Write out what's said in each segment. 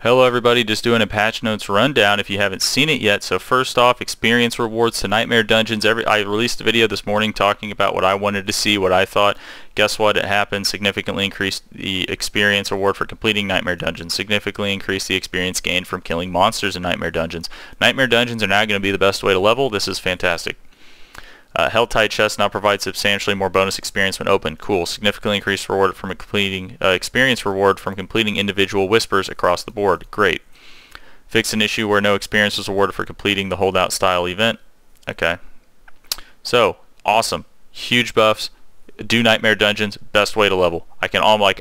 Hello everybody, just doing a patch notes rundown if you haven't seen it yet. So first off, experience rewards to Nightmare Dungeons. I released a video this morning talking about what I wanted to see, what I thought. Guess what? It happened. Significantly increased the experience reward for completing Nightmare Dungeons. Significantly increased the experience gained from killing monsters in Nightmare Dungeons. Nightmare Dungeons are now going to be the best way to level. This is fantastic. Helltide chests now provide substantially more bonus experience when open. Cool. Significantly increased reward from completing experience reward from completing individual whispers across the board. Great. Fix an issue where no experience was awarded for completing the holdout style event. Okay. So awesome. Huge buffs. Do Nightmare Dungeons. Best way to level. I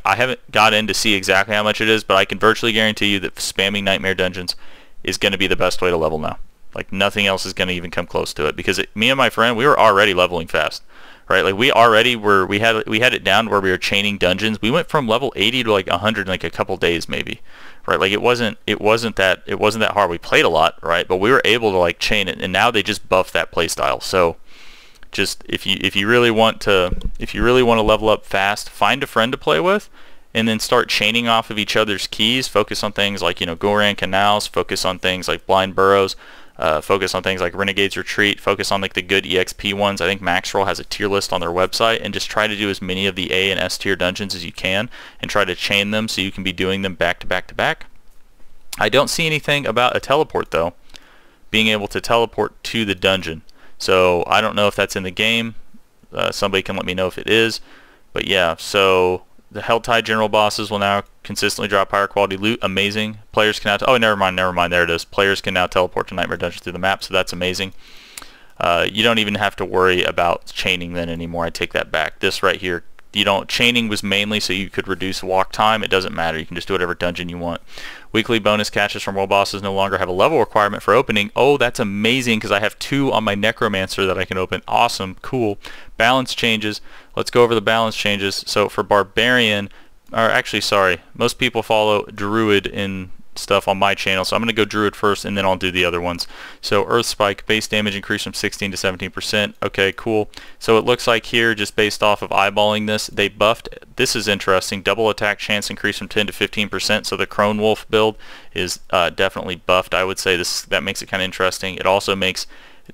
haven't got in to see exactly how much it is, but I can virtually guarantee you that spamming Nightmare Dungeons is going to be the best way to level now. Like nothing else is going to even come close to it, because me and my friend, we were already leveling fast, right? Like we had it down where we were chaining dungeons. We went from level 80 to like 100 in like a couple days maybe, right? Like it wasn't that hard. We played a lot, right? But we were able to like chain it, and now they just buff that play style. So just if you really want to level up fast, find a friend to play with, and then start chaining off of each other's keys. Focus on things like Goran Canals. Focus on things like Blind Burrows. Focus on things like Renegade's Retreat. Focus on like the good EXP ones. I think Maxroll has a tier list on their website, and just try to do as many of the A and S tier dungeons as you can, and try to chain them so you can be doing them back to back to back. I don't see anything about a teleport though, being able to teleport to the dungeon. So I don't know if that's in the game. Somebody can let me know if it is. But yeah, so the Helltide general bosses will now consistently drop higher quality loot. Amazing. Players can now... Oh, never mind. There it is. Players can now teleport to Nightmare Dungeon through the map, so that's amazing. You don't even have to worry about chaining then anymore. I take that back. This right here, chaining was mainly so you could reduce walk time. It doesn't matter. You can just do whatever dungeon you want. Weekly bonus catches from world bosses no longer have a level requirement for opening. Oh, that's amazing, because I have 2 on my Necromancer that I can open. Awesome. Cool. Balance changes. Let's go over the balance changes. So for Barbarian, or actually, sorry, most people follow Druid in stuff on my channel, so I'm going to go Druid first, and then I'll do the other ones. So Earth Spike, base damage increased from 16 to 17%. Okay, cool. So it looks like here, just based off of eyeballing this, they buffed. This is interesting. Double attack chance increased from 10 to 15%. So the Crone Wolf build is definitely buffed. I would say that makes it kind of interesting. It also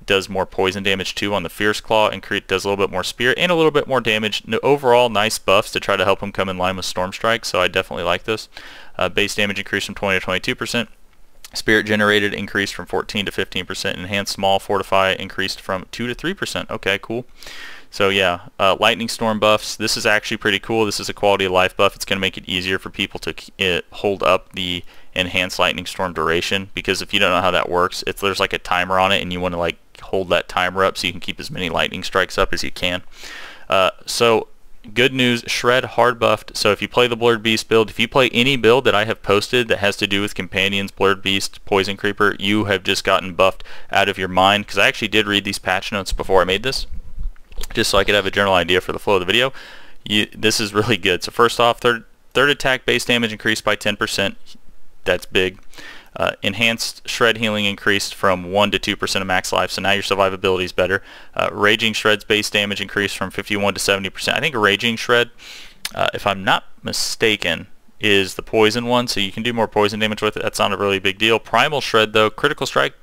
does more poison damage too on the Fierce Claw, and does a little bit more Spirit and a little bit more damage. Overall, nice buffs to try to help him come in line with Storm Strike, so I definitely like this. Base damage increased from 20 to 22%. Spirit generated increased from 14 to 15%. Enhanced Small Fortify increased from 2 to 3%. Okay, cool. So yeah, Lightning Storm buffs. This is actually pretty cool. This is a quality of life buff. It's going to make it easier for people to hold up the enhanced Lightning Storm duration, because if you don't know how that works, there's like a timer on it, and you want to like hold that timer up so you can keep as many lightning strikes up as you can. So good news, Shred hard buffed. So if you play the Blurred Beast build, if you play any build that I have posted that has to do with companions, Blurred Beast, Poison Creeper, you have just gotten buffed out of your mind, because I actually did read these patch notes before I made this, just so I could have a general idea for the flow of the video. This is really good. So first off, third attack base damage increased by 10%. That's big. Enhanced Shred healing increased from 1 to 2% of max life, so now your survivability is better. Raging Shred's base damage increased from 51 to 70%. I think Raging Shred, if I'm not mistaken, is the poison one, so you can do more poison damage with it. That's not a really big deal. Primal Shred, though, critical strike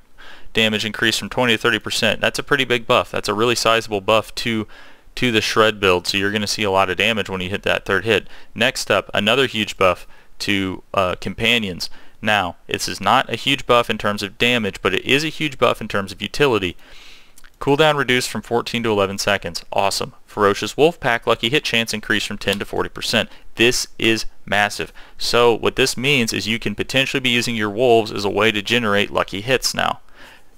damage increased from 20 to 30%. That's a pretty big buff. That's a really sizable buff to the Shred build, so you're going to see a lot of damage when you hit that third hit. Next up, another huge buff to Companions. Now, this is not a huge buff in terms of damage, but it is a huge buff in terms of utility. Cooldown reduced from 14 to 11 seconds. Awesome. Ferocious Wolf Pack lucky hit chance increased from 10 to 40%. This is massive. So what this means is you can potentially be using your wolves as a way to generate lucky hits now.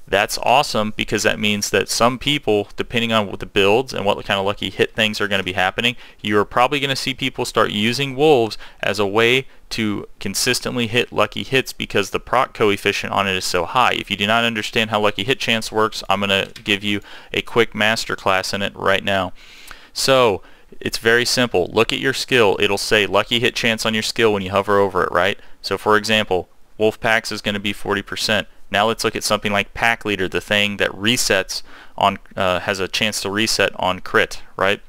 That's awesome, because that means that some people, depending on what the builds and what kind of lucky hit things are going to be happening, you're probably going to see people start using wolves as a way to consistently hit lucky hits, because the proc coefficient on it is so high. If you do not understand how lucky hit chance works, I'm going to give you a quick masterclass in it right now. So it's very simple. Look at your skill. It'll say lucky hit chance on your skill when you hover over it, right? So for example, Wolf Packs is going to be 40%. Now let's look at something like Pack Leader, the thing that resets on, has a chance to reset on crit, right?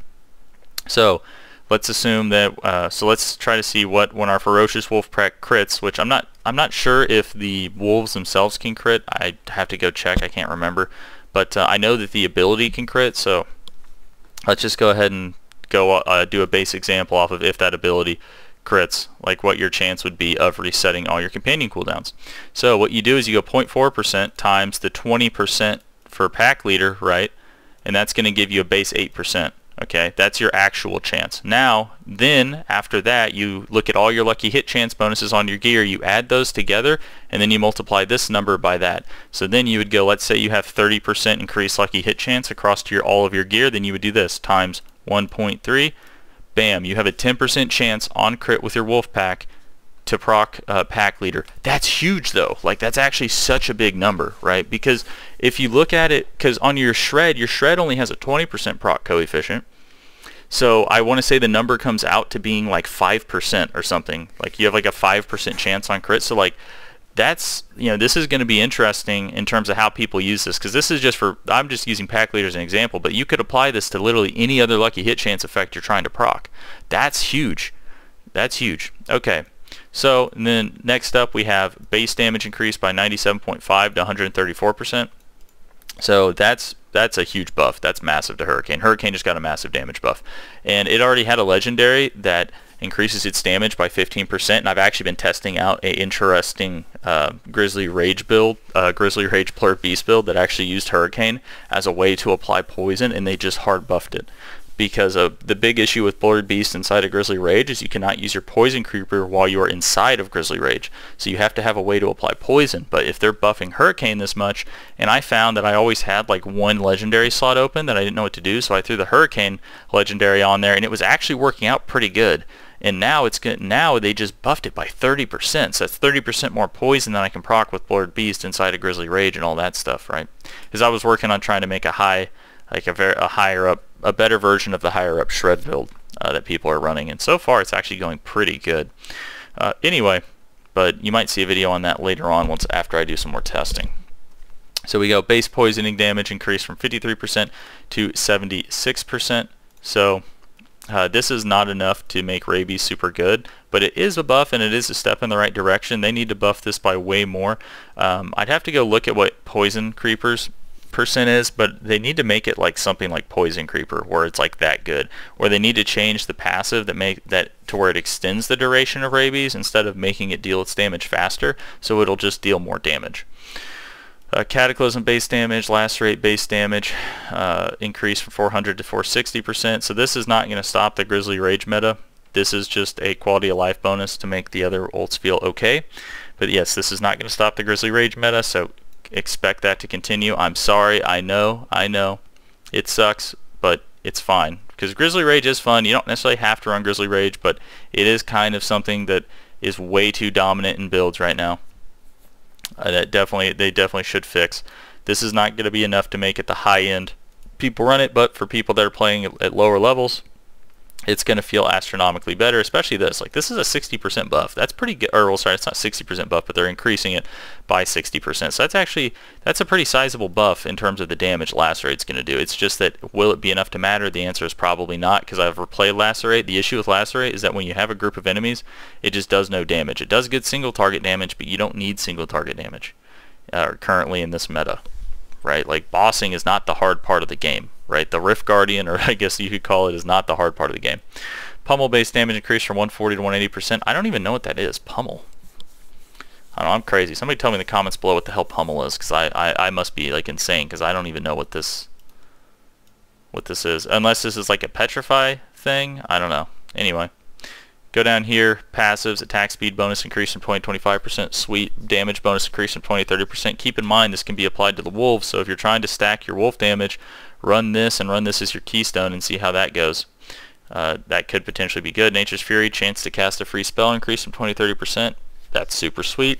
So let's assume that so let's try to see what when our Ferocious Wolf Pack crits, which I'm not sure if the wolves themselves can crit. I have to go check. I can't remember, but I know that the ability can crit. So let's just go ahead and go do a base example off of if that ability crits, like what your chance would be of resetting all your companion cooldowns. So what you do is you go 0.4% times the 20% for pack leader, right? And that's going to give you a base 8%. Okay, that's your actual chance. Now, then, after that, you look at all your lucky hit chance bonuses on your gear, you add those together, and then you multiply this number by that. So then you would go, let's say you have 30% increased lucky hit chance across to all of your gear, then you would do this, times 1.3, bam, you have a 10% chance on crit with your wolf pack to proc pack leader. That's huge though. Like, that's actually such a big number, right? Because if you look at it, because on your shred only has a 20% proc coefficient. So I want to say the number comes out to being like 5% or something. Like, you have like a 5% chance on crit. So like, that's, you know, this is going to be interesting in terms of how people use this, because this is just for, I'm just using pack leader as an example, but you could apply this to literally any other lucky hit chance effect you're trying to proc. That's huge. That's huge. Okay. So, and then next up we have base damage increased by 97.5 to 134%. So that's a huge buff. That's massive to Hurricane. Hurricane just got a massive damage buff. And it already had a legendary that increases its damage by 15%, and I've actually been testing out a interesting Grizzly Rage build, Grizzly Rage Blurred Beast build that actually used Hurricane as a way to apply poison, and they just hard buffed it. Because the big issue with Blurred Beast inside of Grizzly Rage is you cannot use your Poison Creeper while you are inside of Grizzly Rage. So you have to have a way to apply poison. But if they're buffing Hurricane this much, and I found that I always had like one legendary slot open that I didn't know what to do, so I threw the Hurricane legendary on there, and it was actually working out pretty good. And now it's good. Now they just buffed it by 30%. So that's 30% more poison than I can proc with Blurred Beast inside of Grizzly Rage and all that stuff, right? Because I was working on trying to make a high, like a higher up, a better version of the higher up shred build that people are running, and so far it's actually going pretty good. Anyway, but you might see a video on that later on once after I do some more testing. So we go base poisoning damage increased from 53% to 76%. So this is not enough to make rabies super good, but it is a buff and it is a step in the right direction. They need to buff this by way more. I'd have to go look at what poison creepers percent is, but they need to make it like something like Poison Creeper where it's like that good, or they need to change the passive that to where it extends the duration of rabies instead of making it deal its damage faster, so it'll just deal more damage. Cataclysm base damage, Lacerate base damage increased from 400 to 460%. So this is not going to stop the Grizzly Rage meta. This is just a quality of life bonus to make the other ults feel okay. But yes, this is not going to stop the Grizzly Rage meta, so expect that to continue. I'm sorry, I know, it sucks, but it's fine, because Grizzly Rage is fun. You don't necessarily have to run Grizzly Rage, but it is kind of something that is way too dominant in builds right now. They definitely should fix. This is not going to be enough to make it the high end people run it, but for people that are playing at lower levels, it's going to feel astronomically better, especially this. Like, this is a 60% buff. That's pretty good. Or, well, sorry, it's not 60% buff, but they're increasing it by 60%. So that's a pretty sizable buff in terms of the damage Lacerate's going to do. It's just that, will it be enough to matter? The answer is probably not, because I've replayed Lacerate. The issue with Lacerate is that when you have a group of enemies, it just does no damage. It does good single target damage, but you don't need single target damage currently in this meta, right? Like, bossing is not the hard part of the game. Right, the Rift Guardian, or I guess you could call it, is not the hard part of the game. Pummel base damage increased from 140 to 180%. I don't even know what that is. Pummel. I don't know, I'm crazy. Somebody tell me in the comments below what the hell Pummel is, because I must be like insane, because I don't even know what this is. Unless this is like a petrify thing. I don't know. Anyway, go down here. Passives, attack speed bonus increase from 20 to 25%. Sweet damage bonus increase from 20 to 30%. Keep in mind this can be applied to the wolves, so if you're trying to stack your wolf damage, run this and run this as your keystone and see how that goes. That could potentially be good. Nature's Fury, chance to cast a free spell increase from 20 to 30%. That's super sweet.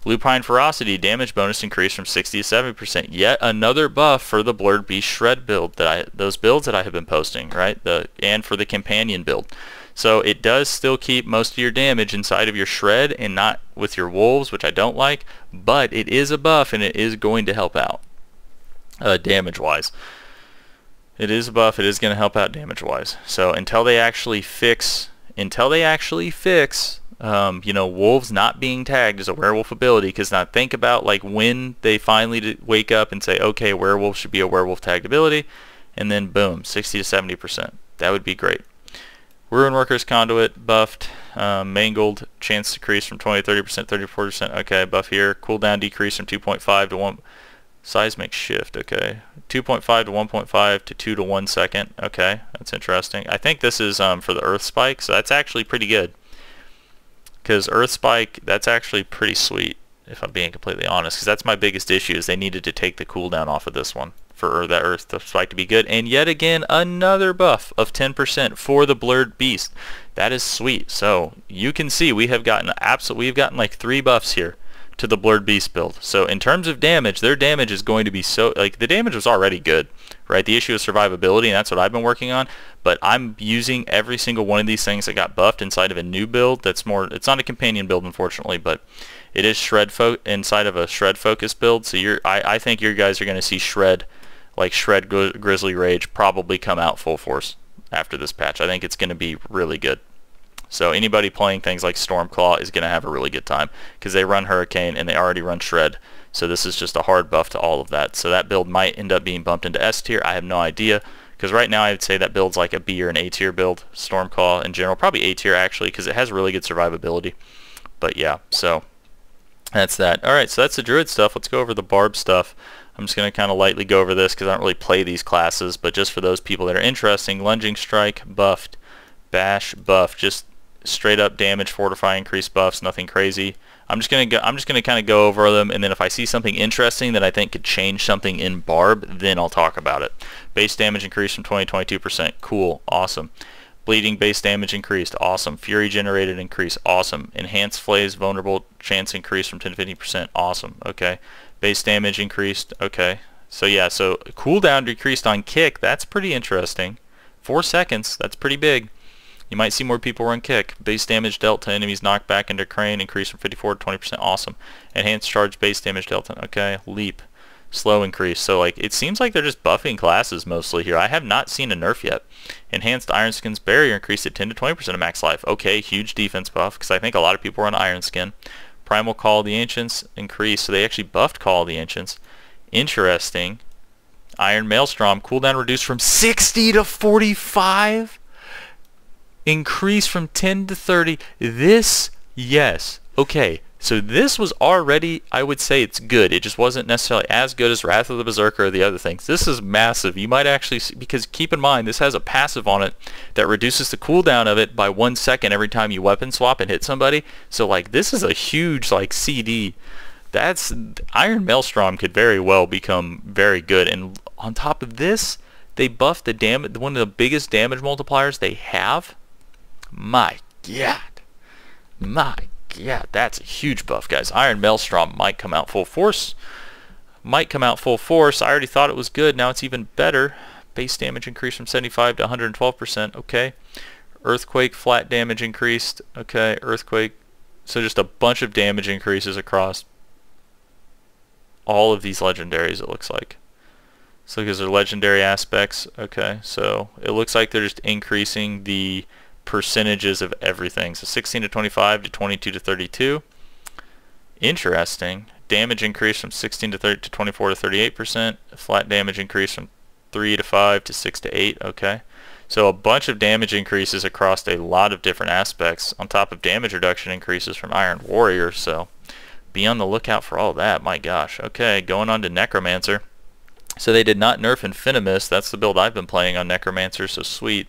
Lupine Ferocity, damage bonus increase from 60 to 70%. Yet another buff for the Blurred Beast Shred build, those builds that I have been posting, right? And for the companion build. So it does still keep most of your damage inside of your Shred and not with your wolves, which I don't like, but it is a buff and it is going to help out damage-wise. It is a buff. It is going to help out damage-wise. So until they actually fix, you know, wolves not being tagged as a werewolf ability, because now think about like when they finally wake up and say, okay, werewolf should be a werewolf tagged ability, and then boom, 60 to 70%. That would be great. Ruin Workers Conduit buffed, mangled, chance decrease from 20 to 30%, 34%. Okay, buff here. Cooldown decrease from 2.5 to 1. Seismic shift. Okay, 2.5 to 1.5 to 2 to 1 second. Okay, that's interesting. I think this is for the Earth Spike, so that's actually pretty good. Because Earth Spike, that's actually pretty sweet, if I'm being completely honest. Because that's my biggest issue, is they needed to take the cooldown off of this one for that Earth Spike to be good. And yet again, another buff of 10% for the Blurred Beast. That is sweet. So you can see we have gotten like 3 buffs here to the Blurred Beast build. So in terms of damage, their damage is going to be so, like, the damage was already good, right? The issue is survivability, and that's what I've been working on. But I'm using every single one of these things that got buffed inside of a new build. That's more, it's not a companion build, unfortunately, but it is inside of a shred focus build. So I think you guys are going to see shred Grizzly Rage probably come out full force after this patch. I think it's going to be really good. So anybody playing things like Stormclaw is going to have a really good time, because they run Hurricane and they already run Shred. So this is just a hard buff to all of that. So that build might end up being bumped into S tier. I have no idea, because right now I would say that build's like a B or an A tier build. Stormclaw in general, probably A tier actually, because it has really good survivability. But yeah, so that's that. Alright, so that's the Druid stuff. Let's go over the Barb stuff. I'm just going to kind of lightly go over this because I don't really play these classes, but just for those people that are interesting, Lunging Strike buffed, Bash buff, just straight up damage, fortify, increase buffs, nothing crazy. I'm just going to kind of go over them, and then if I see something interesting that I think could change something in Barb, then I'll talk about it. Base damage increased from 20 to 22%. Cool. Awesome. Bleeding base damage increased. Awesome. Fury generated increase. Awesome. Enhanced Flays vulnerable chance increased from 10 to 50%. Awesome. Okay. Base damage increased. Okay. So yeah, so cooldown decreased on kick. That's pretty interesting. 4 seconds. That's pretty big. You might see more people run kick. Base damage dealt to enemies knocked back into Crane increased from 54 to 20%. Awesome. Enhanced charge base damage dealt to, okay. Leap. Slow increase. So like it seems like they're just buffing classes mostly here. I have not seen a nerf yet. Enhanced Iron Skin's barrier increased at 10 to 20% of max life. Okay, huge defense buff, because I think a lot of people run Iron Skin. Primal Call of the Ancients increased, so they actually buffed Call of the Ancients. Interesting. Iron Maelstrom cooldown reduced from 60 to 45. Increase from 10 to 30. This, yes. Okay, so this was already, I would say it's good. It just wasn't necessarily as good as Wrath of the Berserker or the other things. This is massive. You might actually see, because keep in mind, this has a passive on it that reduces the cooldown of it by 1 second every time you weapon swap and hit somebody. So like this is a huge like CD. That's, Iron Maelstrom could very well become very good. And on top of this, they buffed the damage, one of the biggest damage multipliers they have. My God. My God, that's a huge buff, guys. Iron Maelstrom might come out full force. Might come out full force. I already thought it was good. Now it's even better. Base damage increased from 75 to 112%. Okay. Earthquake flat damage increased. Okay. Earthquake. So just a bunch of damage increases across all of these legendaries, it looks like. So because they're legendary aspects. Okay. So it looks like they're just increasing the percentages of everything. So 16 to 25 to 22 to 32. Interesting. Damage increase from 16 to 30 to 24 to 38%. Flat damage increase from 3 to 5 to 6 to 8. Okay. So a bunch of damage increases across a lot of different aspects, on top of damage reduction increases from Iron Warrior. So be on the lookout for all that. My gosh. Okay, going on to Necromancer. So they did not nerf Infinimus. That's the build I've been playing on Necromancer, so sweet.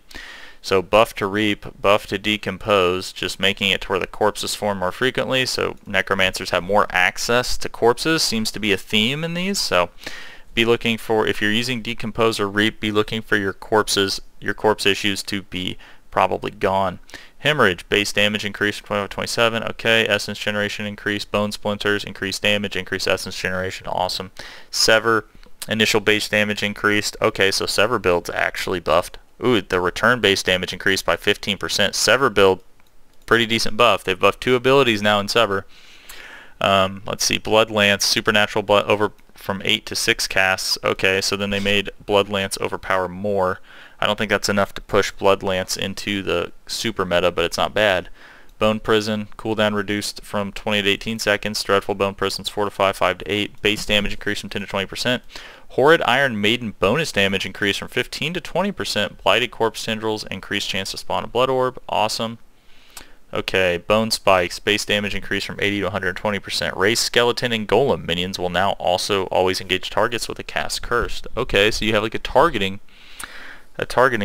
So buff to reap, buff to decompose, just making it to where the corpses form more frequently, so necromancers have more access to corpses. Seems to be a theme in these, so be looking for, if you're using decompose or reap, be looking for your corpse issues to be probably gone. Hemorrhage, base damage increased from 12 to 27, okay. Essence generation increased, bone splinters, increased damage, increased essence generation, awesome. Sever, initial base damage increased, okay, so Sever build's actually buffed. Ooh, the return base damage increased by 15%. Sever build, pretty decent buff. They've buffed 2 abilities now in Sever. Let's see, Blood Lance, Supernatural Blood over from 8 to 6 casts. Okay, so then they made Blood Lance overpower more. I don't think that's enough to push Blood Lance into the super meta, but it's not bad. Bone Prison, cooldown reduced from 20 to 18 seconds. Dreadful Bone Prison's 4 to 5, 5 to 8. Base damage increased from 10 to 20%. Horrid Iron Maiden bonus damage increased from 15 to 20%. Blighted Corpse Tendrils, increased chance to spawn a Blood Orb. Awesome. Okay, Bone Spikes, base damage increased from 80 to 120%. Race Skeleton and Golem minions will now also always engage targets with a cast cursed. Okay, so you have like a targeting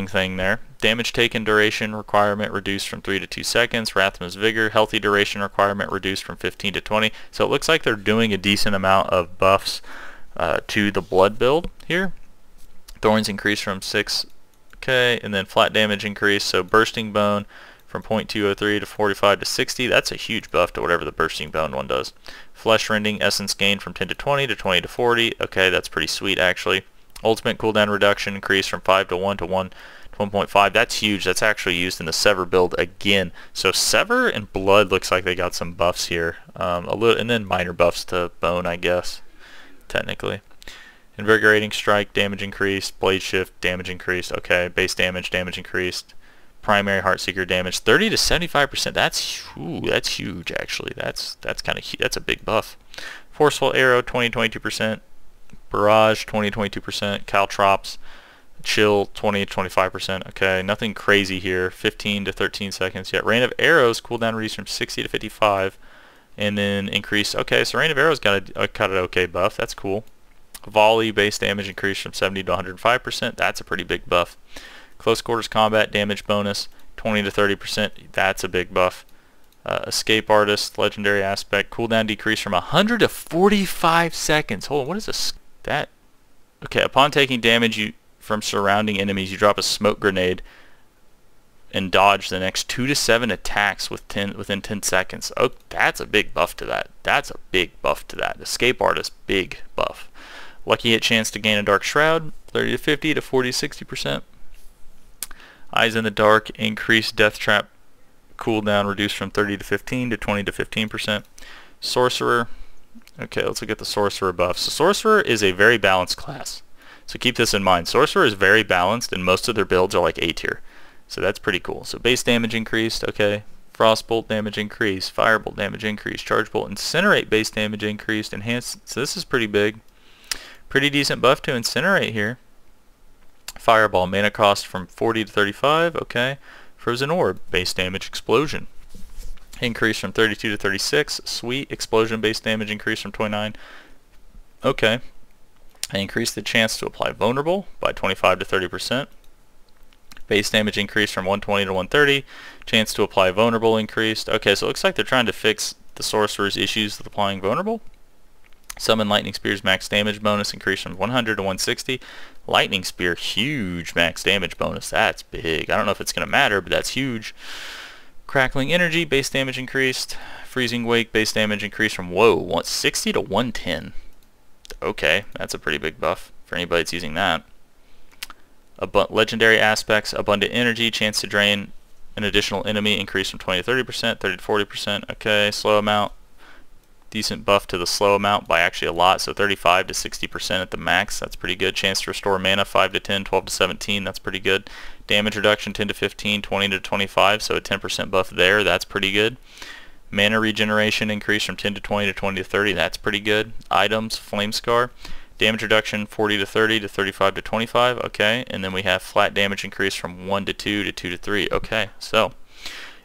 thing there. Damage taken duration requirement reduced from 3 to 2 seconds. Rathma's Vigor, healthy duration requirement reduced from 15 to 20. So it looks like they're doing a decent amount of buffs to the blood build here. Thorns increased from 6, okay, and then flat damage increase. So Bursting Bone from 0.203 to 45 to 60. That's a huge buff to whatever the Bursting Bone one does. Flesh Rending Essence gain from 10 to 20 to 20 to 40. Okay, that's pretty sweet actually. Ultimate cooldown reduction increased from 5 to 1 to 1 to 1.5. That's huge. That's actually used in the Sever build again. So Sever and Blood looks like they got some buffs here. A little, and then minor buffs to Bone, I guess, technically. Invigorating Strike, damage increased. Blade Shift, damage increased. Okay, base damage increased. Primary Heartseeker damage 30 to 75%. That's huge actually. That's kind of that's a big buff. Forceful Arrow 20-22%. Barrage 20-22%. Caltrops Chill 20-25%. Okay, nothing crazy here. 15 to 13 seconds. Yeah, Rain of Arrows cooldown reduced from 60 to 55, and then increase. Okay, so Rain of Arrows got an okay buff. That's cool. Volley base damage increased from 70 to 105%. That's a pretty big buff. Close quarters combat damage bonus 20 to 30%. That's a big buff. Escape Artist legendary aspect cooldown decrease from 100 to 45 seconds. Hold on, what is this? That okay? Upon taking damage from surrounding enemies, you drop a smoke grenade and dodge the next 2 to 7 attacks within 10 seconds. Oh, that's a big buff to that. That's a big buff to that. Escape Artist, big buff. Lucky hit chance to gain a Dark Shroud 30 to 50 to 40 to 60%. Eyes in the Dark, increased Death Trap cooldown reduced from 30 to 15 to 20 to 15%. Sorcerer. Okay, let's look at the Sorcerer buff. So Sorcerer is a very balanced class. So keep this in mind. Sorcerer is very balanced and most of their builds are like A tier. So that's pretty cool. So base damage increased, okay. Frostbolt damage increased, Firebolt damage increased, Charge Bolt, Incinerate base damage increased, enhanced. So this is pretty big. Pretty decent buff to Incinerate here. Fireball mana cost from 40 to 35, okay. Frozen Orb base damage explosion increase from 32 to 36, sweet. Explosion base damage increase from 29, okay. I increased the chance to apply vulnerable by 25 to 30%. Base damage increase from 120 to 130, chance to apply vulnerable increased. Okay, so it looks like they're trying to fix the sorcerer's issues with applying vulnerable. Summon Lightning Spear's max damage bonus increased from 100 to 160. Lightning Spear, huge max damage bonus. That's big. I don't know if it's going to matter, but that's huge. Crackling Energy, base damage increased. Freezing Wake, base damage increased from, 160 to 110. Okay, that's a pretty big buff for anybody that's using that. Legendary Aspects, Abundant Energy, chance to drain an additional enemy increased from 20 to 30%, 30 to 40%. Okay, Slow Amount. Decent buff to the slow amount by actually a lot, so 35 to 60% at the max. That's pretty good. Chance to restore mana 5 to 10, 12 to 17. That's pretty good. Damage reduction 10 to 15, 20 to 25, so a 10% buff there. That's pretty good. Mana regeneration increase from 10 to 20 to 20 to 30. That's pretty good. Items, Flame Scar. Damage reduction 40 to 30 to 35 to 25. Okay, and then we have flat damage increase from 1 to 2 to 2 to 3. Okay, so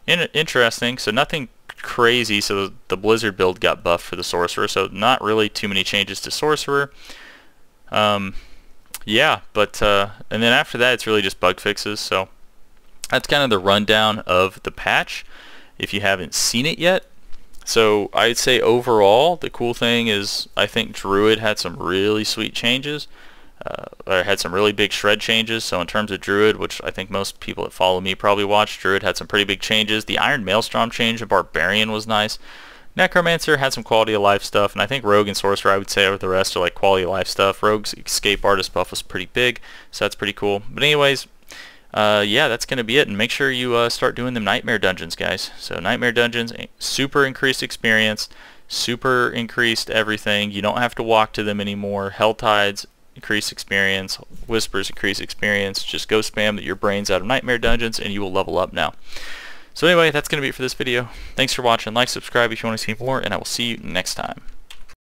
interesting. So nothing crazy. So the Blizzard build got buffed for the Sorcerer, so not really too many changes to Sorcerer. Yeah, but and then after that it's really just bug fixes. So that's kind of the rundown of the patch if you haven't seen it yet. So I'd say overall the cool thing is I think Druid had some really sweet changes. Or had some really big shred changes. So in terms of Druid, which I think most people that follow me probably watched, Druid had some pretty big changes. The Iron Maelstrom change of Barbarian was nice. Necromancer had some quality of life stuff, and I think Rogue and Sorcerer, I would say, over the rest are like quality of life stuff. Rogue's Escape Artist buff was pretty big, so that's pretty cool. But anyways, yeah, that's going to be it, and make sure you start doing them Nightmare Dungeons, guys. So Nightmare Dungeons, super increased experience, super increased everything. You don't have to walk to them anymore. Hell Tides increase experience, Whispers increase experience. Just go spam your brains out of Nightmare Dungeons and you will level up now. So anyway, that's going to be it for this video. Thanks for watching. Like, subscribe if you want to see more, and I will see you next time.